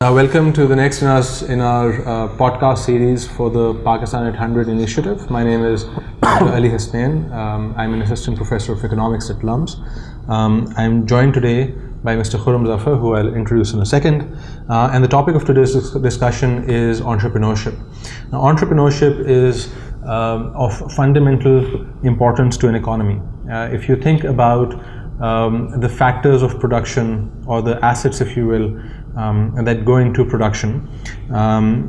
Welcome to the next in our podcast series for the Pakistan at 100 initiative. My name is Ali Hasnain. I'm an assistant professor of economics at LUMS. I'm joined today by Mr. Khurram Zafar, who I'll introduce in a second. And the topic of today's discussion is entrepreneurship. Now, entrepreneurship is of fundamental importance to an economy. If you think about the factors of production, or the assets, if you will, that go into production,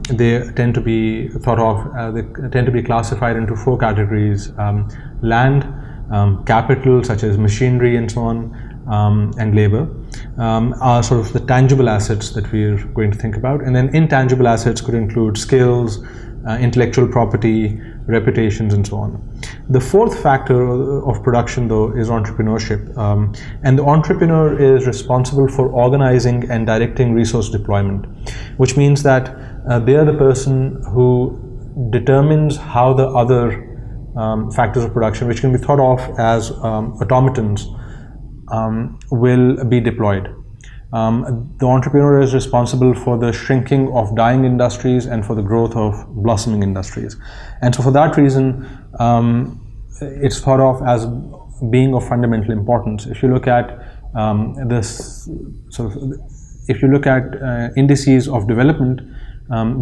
they tend to be thought of, they tend to be classified into four categories: land, capital such as machinery and so on, and labor are sort of the tangible assets that we're going to think about. And then intangible assets could include skills, intellectual property, reputations, and so on. The fourth factor of production, though, is entrepreneurship. And the entrepreneur is responsible for organizing and directing resource deployment, which means that they are the person who determines how the other factors of production, which can be thought of as automatons, will be deployed. The entrepreneur is responsible for the shrinking of dying industries and for the growth of blossoming industries. And so for that reason, it's thought of as being of fundamental importance. If you look at indices of development,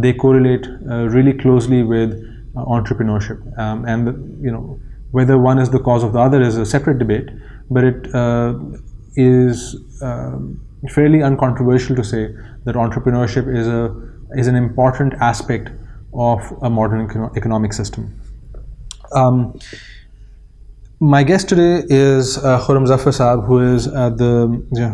they correlate really closely with entrepreneurship. And whether one is the cause of the other is a separate debate, but it is fairly uncontroversial to say that entrepreneurship is an important aspect of a modern economic system. My guest today is Khurram Zafar Saab,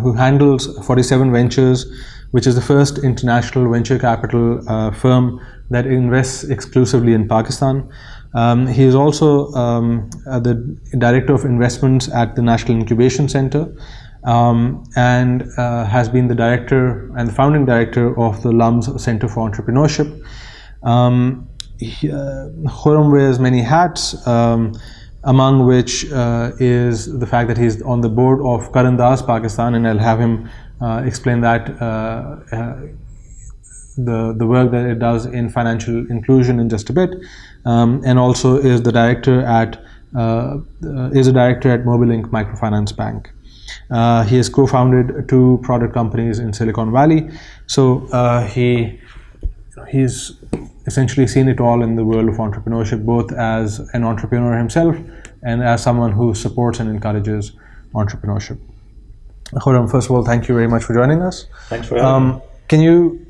who handles 47 Ventures, which is the first international venture capital firm that invests exclusively in Pakistan. He is also the Director of Investments at the National Incubation Center, and has been the director and the founding director of the LUMS Center for Entrepreneurship. Khurram wears many hats, among which is the fact that he's on the board of Karandas Pakistan, and I'll have him explain that the work that it does in financial inclusion in just a bit, and also is a director at Mobilink Microfinance Bank. He has co-founded two product companies in Silicon Valley, so he's essentially seen it all in the world of entrepreneurship, both as an entrepreneur himself and as someone who supports and encourages entrepreneurship. Khurram, first of all, thank you very much for joining us. Thanks for having me. Can you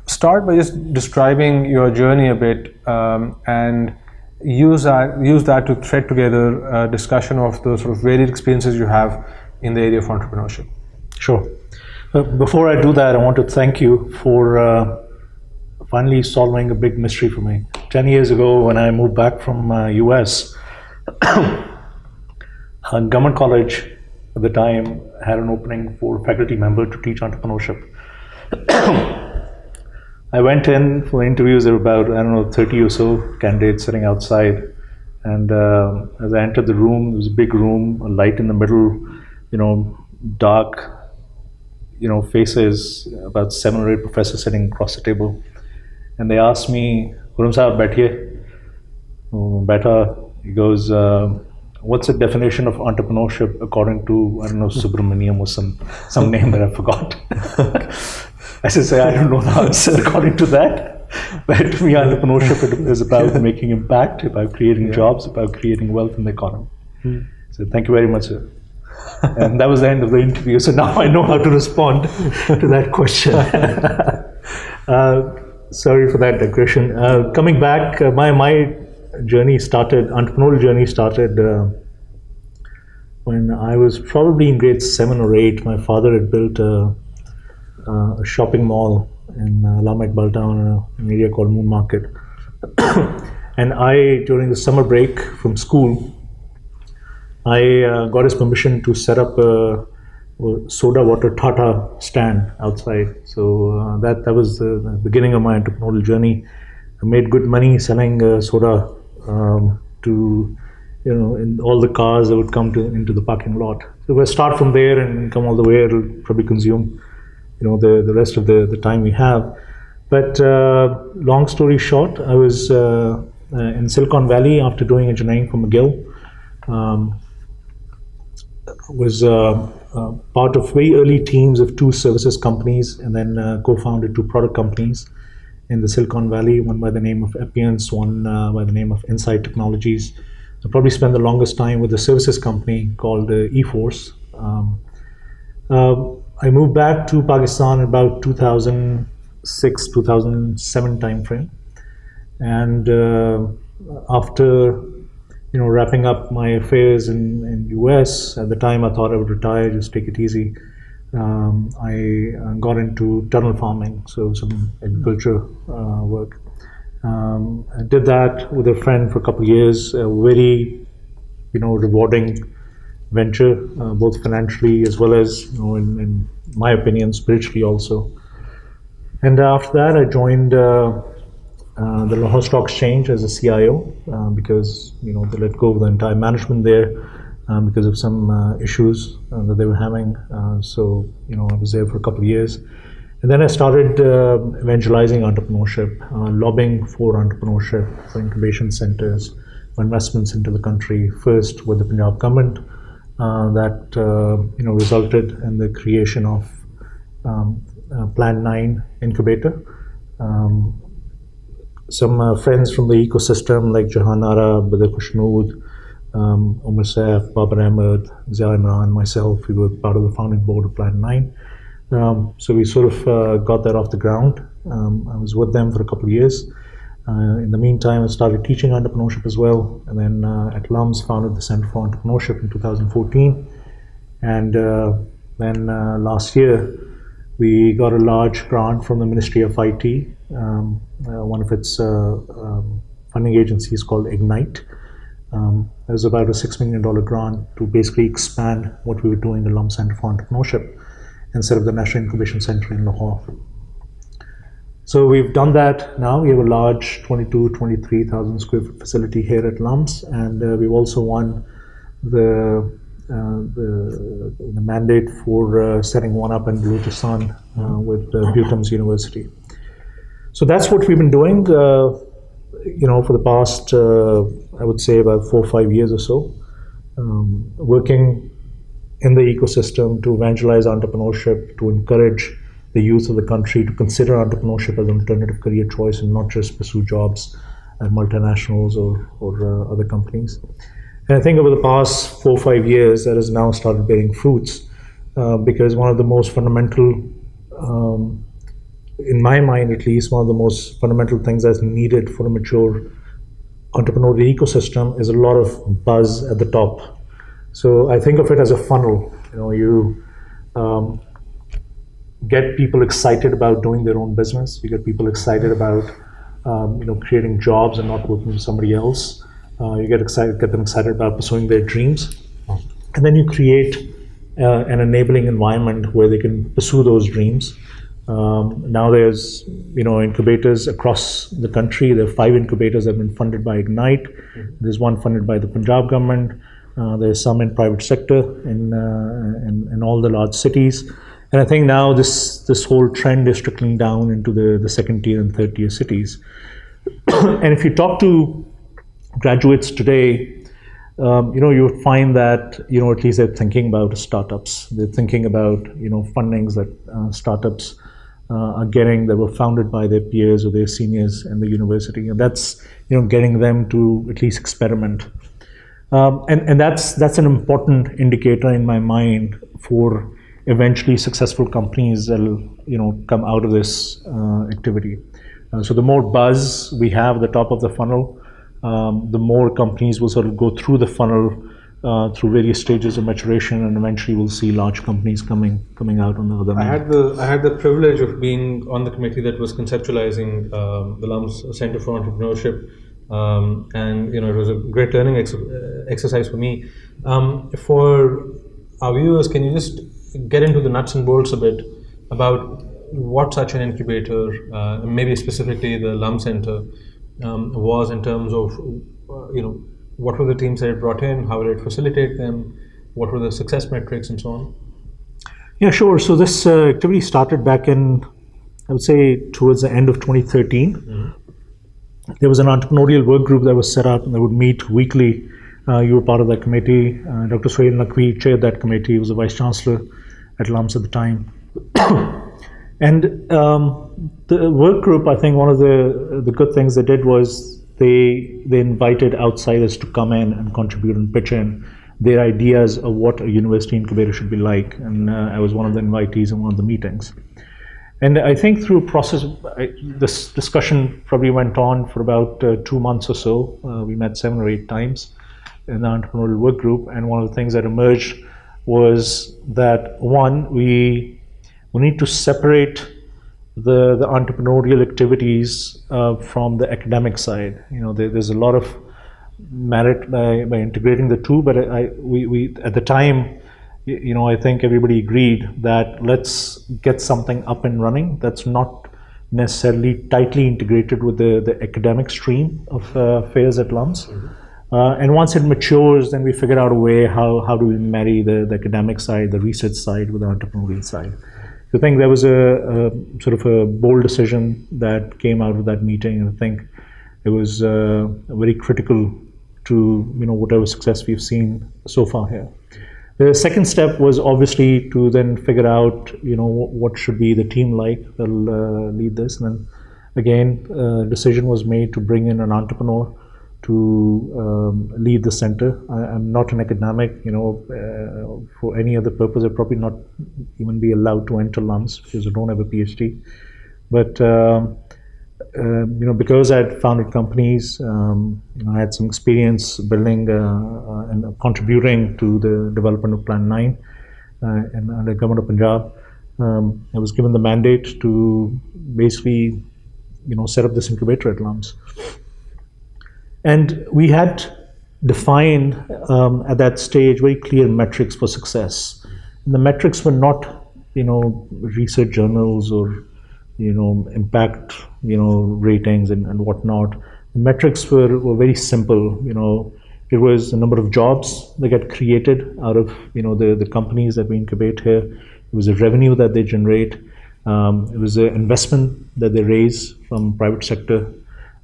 start by just describing your journey a bit, and use that to thread together a discussion of the sort of varied experiences you have in the area of entrepreneurship? Sure. Before I do that, I want to thank you for finally solving a big mystery for me. 10 years ago, when I moved back from US, Government College at the time had an opening for a faculty member to teach entrepreneurship. I went in for interviews. There were about, 30 or so candidates sitting outside. And as I entered the room, it was a big room, a light in the middle, dark, faces, about 7 or 8 professors sitting across the table. And they asked me, Khurram Sahab, baithiye. Baitha, he goes, what's the definition of entrepreneurship according to, Subramaniam or some name that I forgot. I said, I don't know the answer according to that. But to me, entrepreneurship is about making impact, about creating jobs, about creating wealth in the economy. So thank you very much, sir. And that was the end of the interview. So now I know how to respond to that question. Sorry for that digression. Coming back, my journey started, entrepreneurial journey started when I was probably in grade 7 or 8. My father had built a shopping mall in Allama Iqbal Town, an area called Moon Market. And during the summer break from school, I got his permission to set up a soda water Tata stand outside. So that was the beginning of my entrepreneurial journey. I made good money selling soda to, in all the cars that would come into the parking lot. So if I start from there and come all the way, it'll probably consume the rest of the time we have. But long story short, I was in Silicon Valley after doing engineering for McGill. Was part of very early teams of 2 services companies, and then co-founded 2 product companies in the Silicon Valley, one by the name of Appiance, one by the name of Insight Technologies. I probably spent the longest time with a services company called eForce. I moved back to Pakistan in about 2006, 2007 timeframe, and after wrapping up my affairs in US, at the time I thought I would retire, just take it easy. I got into tunnel farming, so some agriculture work. I did that with a friend for a couple of years. A very, rewarding venture, both financially as well as, in my opinion, spiritually also. And after that, I joined the Lahore Stock Exchange as a CIO because they let go of the entire management there because of some issues that they were having. So I was there for a couple of years, and then I started evangelizing entrepreneurship, lobbying for entrepreneurship, for incubation centers, for investments into the country. First with the Punjab government, that resulted in the creation of Plan 9 incubator. Some friends from the ecosystem like Jahan Ara, Badr Khushnood, Umar Saif, Babar Ahmed, Zia Imran, myself, we were part of the founding board of Plan 9. So we sort of got that off the ground. I was with them for a couple of years. In the meantime, I started teaching entrepreneurship as well, and then at LUMS founded the Center for Entrepreneurship in 2014. And then last year, we got a large grant from the Ministry of IT. One of its funding agencies called Ignite. It was about a $6 million grant to basically expand what we were doing at LUMS Center for Entrepreneurship instead of the National Incubation Center in Lahore. So we've done that now. We have a large 23,000 square foot facility here at LUMS, and we've also won the mandate for setting one up in Balochistan with Butams University. So that's what we've been doing, for the past, I would say about 4 or 5 years or so, working in the ecosystem to evangelize entrepreneurship, to encourage the youth of the country to consider entrepreneurship as an alternative career choice and not just pursue jobs at multinationals or other companies. And I think over the past 4 or 5 years, that has now started bearing fruits because one of the most fundamental, in my mind at least, one of the most fundamental things that's needed for a mature entrepreneurial ecosystem is a lot of buzz at the top. So I think of it as a funnel. You get people excited about doing their own business. You get people excited about creating jobs and not working for somebody else. You get them excited about pursuing their dreams, and then you create an enabling environment where they can pursue those dreams. Now there's incubators across the country. There are 5 incubators that have been funded by Ignite. There's one funded by the Punjab government. There's some in private sector in all the large cities. And I think now this whole trend is trickling down into the 2nd tier and 3rd tier cities. And if you talk to graduates today, you would find that at least they're thinking about startups. They're thinking about fundings that startups are getting that were founded by their peers or their seniors in the university, and that's getting them to at least experiment. And that's an important indicator in my mind for eventually successful companies that'll come out of this activity. So the more buzz we have at the top of the funnel, the more companies will sort of go through the funnel through various stages of maturation, and eventually we'll see large companies coming out on the other end. I had the privilege of being on the committee that was conceptualizing the LUMS Center for Entrepreneurship, and it was a great learning exercise for me. For our viewers, can you just get into the nuts and bolts a bit about what such an incubator, maybe specifically the LUMS Center, was in terms of, what were the teams that it brought in, how did it facilitate them, what were the success metrics, and so on? Yeah, sure. So this activity started back in, I would say, towards the end of 2013. There was an entrepreneurial work group that was set up and that would meet weekly. You were part of that committee. Dr. Suhail Naqvi chaired that committee. He was the vice chancellor at LUMS at the time. And the work group, I think one of the good things they did was they invited outsiders to come in and contribute and pitch in their ideas of what a university incubator should be like. And I was one of the invitees in one of the meetings. And I think through process, this discussion probably went on for about 2 months or so. We met 7 or 8 times in the entrepreneurial work group. And one of the things that emerged was that, one, we need to separate the entrepreneurial activities from the academic side. You know, there's a lot of merit by integrating the two, but we at the time, you know, I think everybody agreed that let's get something up and running that's not necessarily tightly integrated with the academic stream of affairs at LUMS. And once it matures, then we figure out a way how do we marry the academic side, the research side with the entrepreneurial side. So I think there was a sort of a bold decision that came out of that meeting, and I think it was very critical to, you know, whatever success we've seen so far here. The second step was obviously to then figure out, you know, what should be the team like that'll lead this. And then again, a decision was made to bring in an entrepreneur to lead the center. I'm not an academic, you know, for any other purpose, I'd probably not even be allowed to enter LUMS because I don't have a PhD. But you know, because I had founded companies, you know, I had some experience building and contributing to the development of Plan 9 and the government of Punjab. I was given the mandate to basically, you know, set up this incubator at LUMS. And we had defined at that stage very clear metrics for success. And the metrics were not, you know, research journals or, you know, impact, you know, ratings and whatnot. The metrics were very simple. You know, it was the number of jobs that get created out of, you know, the companies that we incubate here. It was the revenue that they generate. It was the investment that they raise from private sector.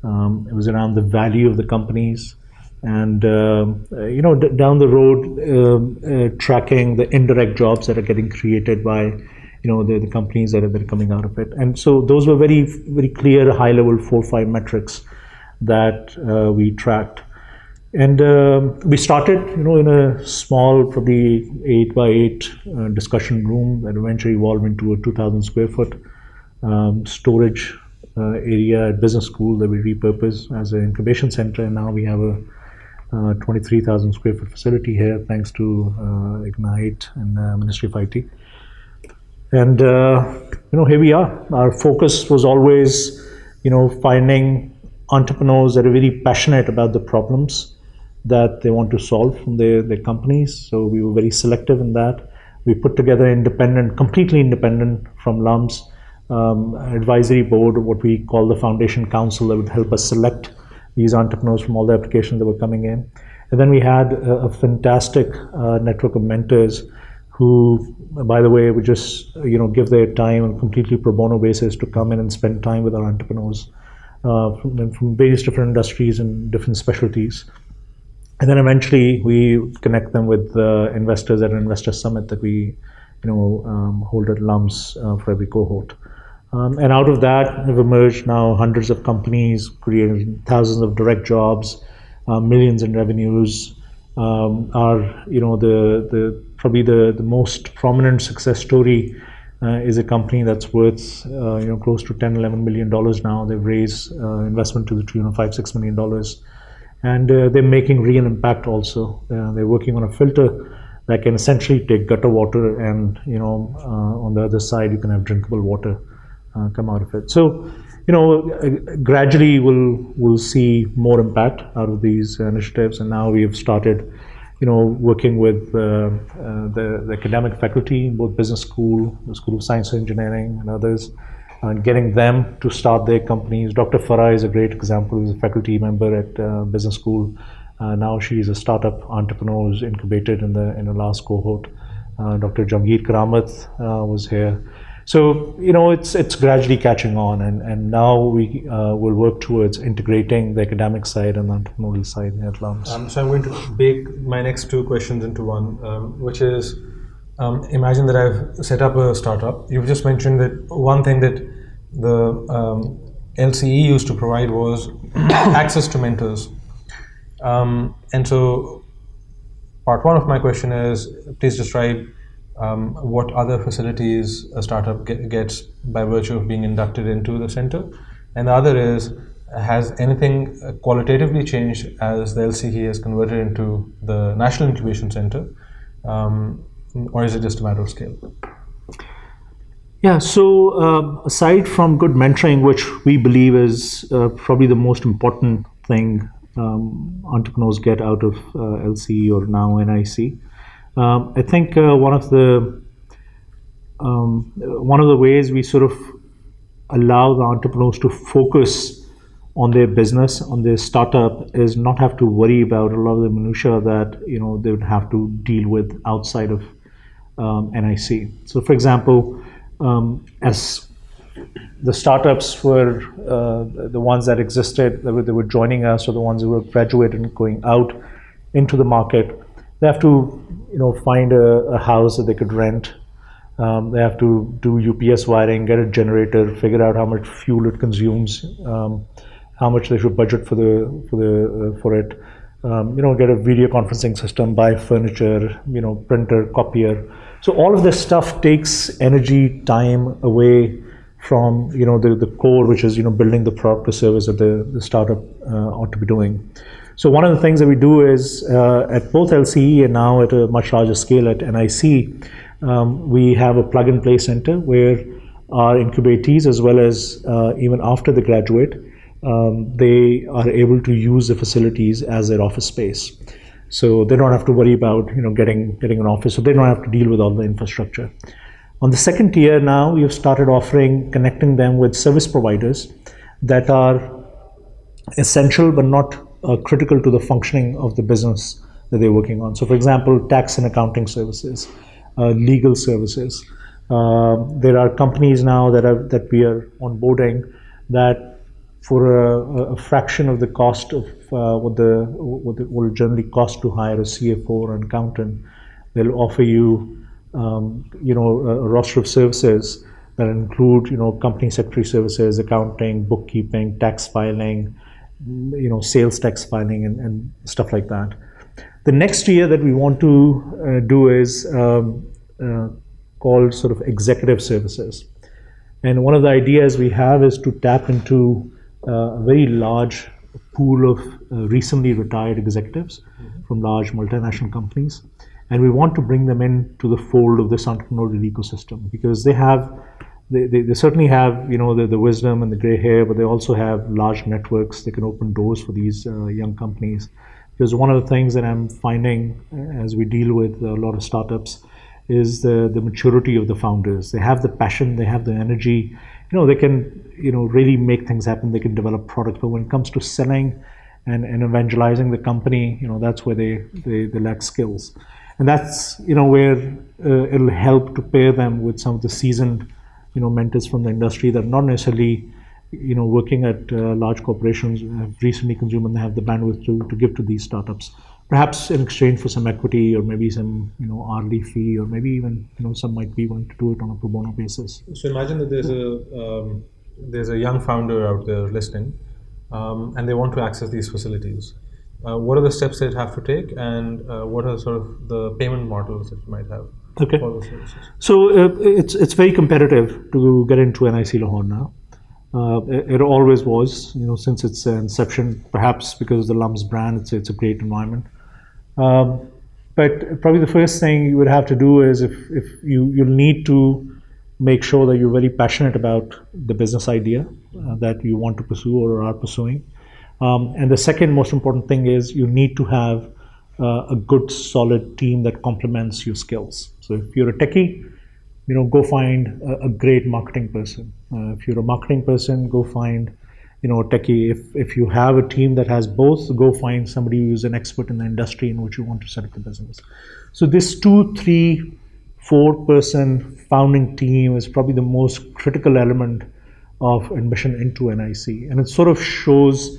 It was around the value of the companies, and you know, down the road, tracking the indirect jobs that are getting created by, you know, the companies that are coming out of it. And so those were very, very clear, high level 4 or 5 metrics that we tracked. And we started, you know, in a small, probably 8 by 8 discussion room that eventually evolved into a 2,000 square foot storage area at business school that we repurposed as an incubation center. And now we have a 23,000 square foot facility here, thanks to Ignite and Ministry of IT. And you know, here we are. Our focus was always, you know, finding entrepreneurs that are very passionate about the problems that they want to solve from their companies. So we were very selective in that. We put together independent, completely independent from LUMS, advisory board, what we call the Foundation Council, that would help us select these entrepreneurs from all the applications that were coming in. And then we had a fantastic network of mentors who, by the way, would just, you know, give their time on a completely pro bono basis to come in and spend time with our entrepreneurs from various different industries and different specialties. And then eventually we connect them with investors at an investor summit that we, you know, hold at LUMS for every cohort. And out of that have emerged now hundreds of companies, creating thousands of direct jobs, millions in revenues. Are, you know, probably the most prominent success story is a company that's worth you know, close to $10-11 million now. They've raised investment to the tune of $5-6 million, and they're making real impact also. They're working on a filter that can essentially take gutter water, and, you know, on the other side you can have drinkable water come out of it. So, you know, gradually we'll see more impact out of these initiatives. And now we have started, you know, working with the academic faculty in both business school, the School of Science and Engineering, and others, and getting them to start their companies. Dr. Farah is a great example. She's a faculty member at business school. Now she is a startup entrepreneur who's incubated in the last cohort. Dr. Jahangir Karamat was here. So, it's gradually catching on, and now we will work towards integrating the academic side and the entrepreneurial side at LUMS. So I'm going to bake my next two questions into one, which is, imagine that I've set up a startup. You've just mentioned that one thing that the LCE used to provide was access to mentors. And so part one of my question is, please describe what other facilities a startup gets by virtue of being inducted into the center. And the other is, has anything qualitatively changed as the LCE has converted into the National Incubation Center, or is it just a matter of scale? Yeah, so aside from good mentoring, which we believe is probably the most important thing entrepreneurs get out of LCE or now NIC, I think one of the ways we sort of allow the entrepreneurs to focus on their business, on their startup, is not have to worry about a lot of the minutiae that they would have to deal with outside of NIC. So, for example, as the startups were the ones that existed, they were joining us, or the ones who were graduated and going out into the market, they have to find a house that they could rent. They have to do UPS wiring, get a generator, figure out how much fuel it consumes, how much they should budget for it. Get a video conferencing system, buy furniture, printer, copier. So all of this stuff takes energy, time away from the core, which is building the product or service that the startup ought to be doing. So one of the things that we do is at both LCE and now at a much larger scale at NIC, we have a plug-and-play center where our incubatees, as well as even after they graduate, they are able to use the facilities as their office space. So they don't have to worry about getting an office, so they don't have to deal with all the infrastructure. On the second tier now, we have started connecting them with service providers that are essential but not critical to the functioning of the business that they're working on. So, for example, tax and accounting services, legal services. There are companies now that we are onboarding that, for a fraction of the cost of what will generally cost to hire a CFO or an accountant, they'll offer you a roster of services that include company secretary services, accounting, bookkeeping, tax filing, sales tax filing, and stuff like that. The next tier that we want to do is called sort of executive services. And one of the ideas we have is to tap into a very large pool of recently retired executives from large multinational companies. And we want to bring them into the fold of this entrepreneurial ecosystem, because they certainly have the wisdom and the gray hair, but they also have large networks. They can open doors for these young companies. Because one of the things that I'm finding as we deal with a lot of startups is the maturity of the founders. They have the passion, they have the energy. They can really make things happen. They can develop products, but when it comes to selling and evangelizing the company, that's where they lack skills. And that's where it'll help to pair them with some of the seasoned mentors from the industry that are not necessarily working at large corporations, have recently consumed and they have the bandwidth to give to these startups, perhaps in exchange for some equity or maybe some hourly fee, or maybe even some might be willing to do it on a pro bono basis. So imagine that there's a young founder out there listening, and they want to access these facilities. What are the steps they'd have to take, and what are sort of the payment models that you might have for the services? So it's very competitive to get into NIC Lahore now. It always was, since its inception, perhaps because of the LUMS brand, it's a great environment. But probably the first thing you would have to do is if you'll need to make sure that you're very passionate about the business idea that you want to pursue or are pursuing. And the second most important thing is you need to have a good, solid team that complements your skills. So if you're a techie, go find a great marketing person. If you're a marketing person, go find a techie. If you have a team that has both, go find somebody who's an expert in the industry in which you want to set up the business. So this 2, 3, 4-person founding team is probably the most critical element of admission into NIC. And it sort of shows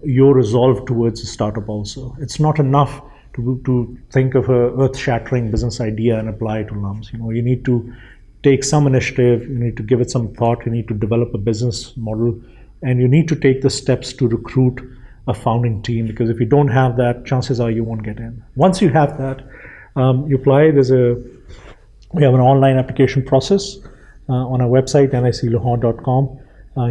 your resolve towards a startup also. It's not enough to think of a earth-shattering business idea and apply it to LUMS. You need to take some initiative, you need to give it some thought, you need to develop a business model, and you need to take the steps to recruit a founding team, because if you don't have that, chances are you won't get in. Once you have that, you apply. We have an online application process on our website, niclahore.com.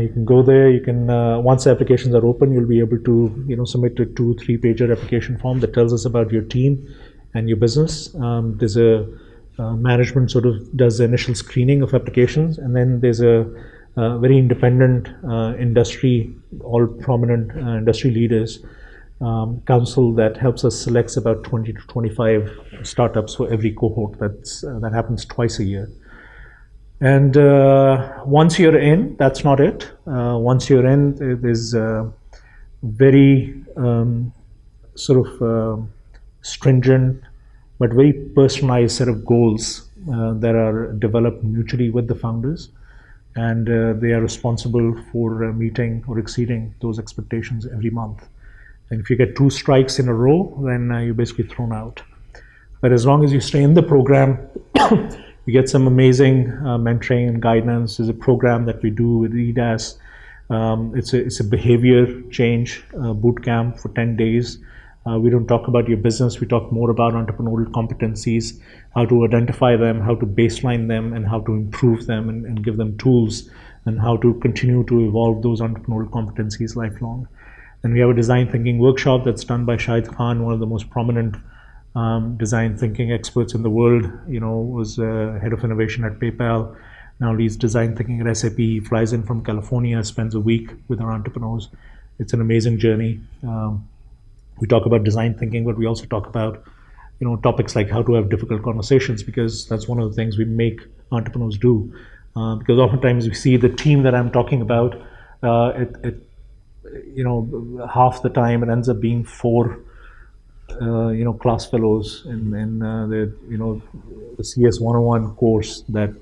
You can go there. You can once the applications are open, you'll be able to submit a 2-3-pager application form that tells us about your team and your business. There's a management sort of does the initial screening of applications, and then there's a very independent industry, all prominent industry leaders council that helps us select about 20 to 25 startups for every cohort. That happens twice a year. And once you're in, that's not it. Once you're in, there's a very stringent but very personalized set of goals that are developed mutually with the founders. And they are responsible for meeting or exceeding those expectations every month. And if you get 2 strikes in a row, then you're basically thrown out. But as long as you stay in the program, you get some amazing mentoring and guidance. There's a program that we do with EDAS. It's a behavior change boot camp for 10 days. We don't talk about your business. We talk more about entrepreneurial competencies, how to identify them, how to baseline them, and how to improve them and give them tools, and how to continue to evolve those entrepreneurial competencies lifelong. And we have a design thinking workshop that's done by Shahid Khan, one of the most prominent design thinking experts in the world. Was head of innovation at PayPal. Now leads design thinking at SAP. He flies in from California, spends a week with our entrepreneurs. It's an amazing journey. We talk about design thinking, but we also talk about topics like how to have difficult conversations, because that's one of the things we make entrepreneurs do. Because oftentimes we see the team that I'm talking about, half the time it ends up being 4 class fellows in the CS 101 course that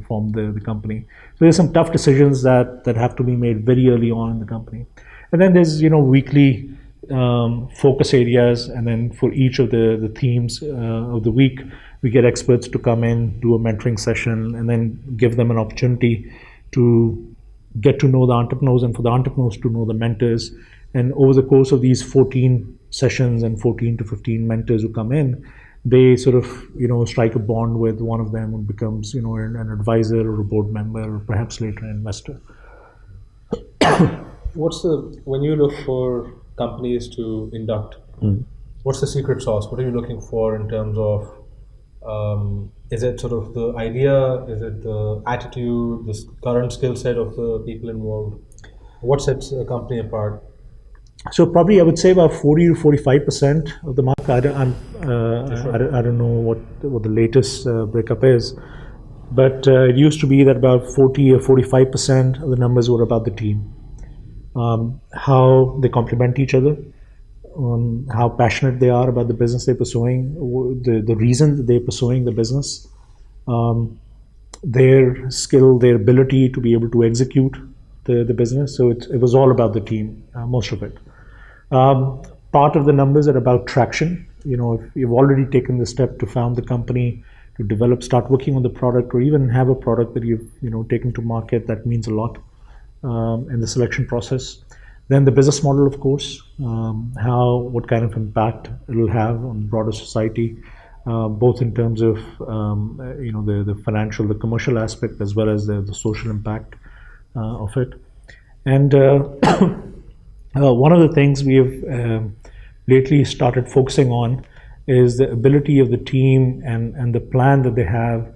form the company. So there's some tough decisions that have to be made very early on in the company. And then there's weekly focus areas, and then for each of the themes of the week, we get experts to come in, do a mentoring session, and then give them an opportunity to get to know the entrepreneurs, and for the entrepreneurs to know the mentors. And over the course of these 14 sessions and 14 to 15 mentors who come in, they sort of strike a bond with one of them, who becomes an advisor or a board member, or perhaps later an investor. When you look for companies to induct, what's the secret sauce? What are you looking for in terms of, is it sort of the idea, is it the attitude, the current skill set of the people involved? What sets a company apart? So probably I would say about 40 to 45% of the market. I don't know what the latest breakup is, but it used to be that about 40 or 45% of the numbers were about the team. How they complement each other, how passionate they are about the business they're pursuing, the reason that they're pursuing the business, their skill, their ability to be able to execute the business. So it was all about the team, most of it. Part of the numbers are about traction. If you've already taken the step to found the company, to develop, start working on the product, or even have a product that you've taken to market, that means a lot in the selection process. Then the business model, of course, what kind of impact it will have on broader society, both in terms of the financial, the commercial aspect, as well as the social impact of it. And one of the things we have lately started focusing on is the ability of the team and the plan that they have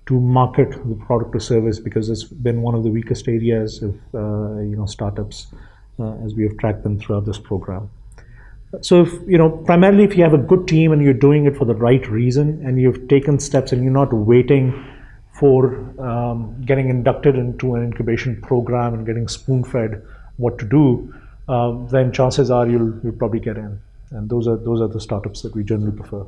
to market the product or service, because it's been one of the weakest areas of startups as we have tracked them throughout this program. So primarily if you have a good team and you're doing it for the right reason, and you've taken steps and you're not waiting for getting inducted into an incubation program and getting spoon-fed what to do, then chances are you'll probably get in. And those are the startups that we generally prefer.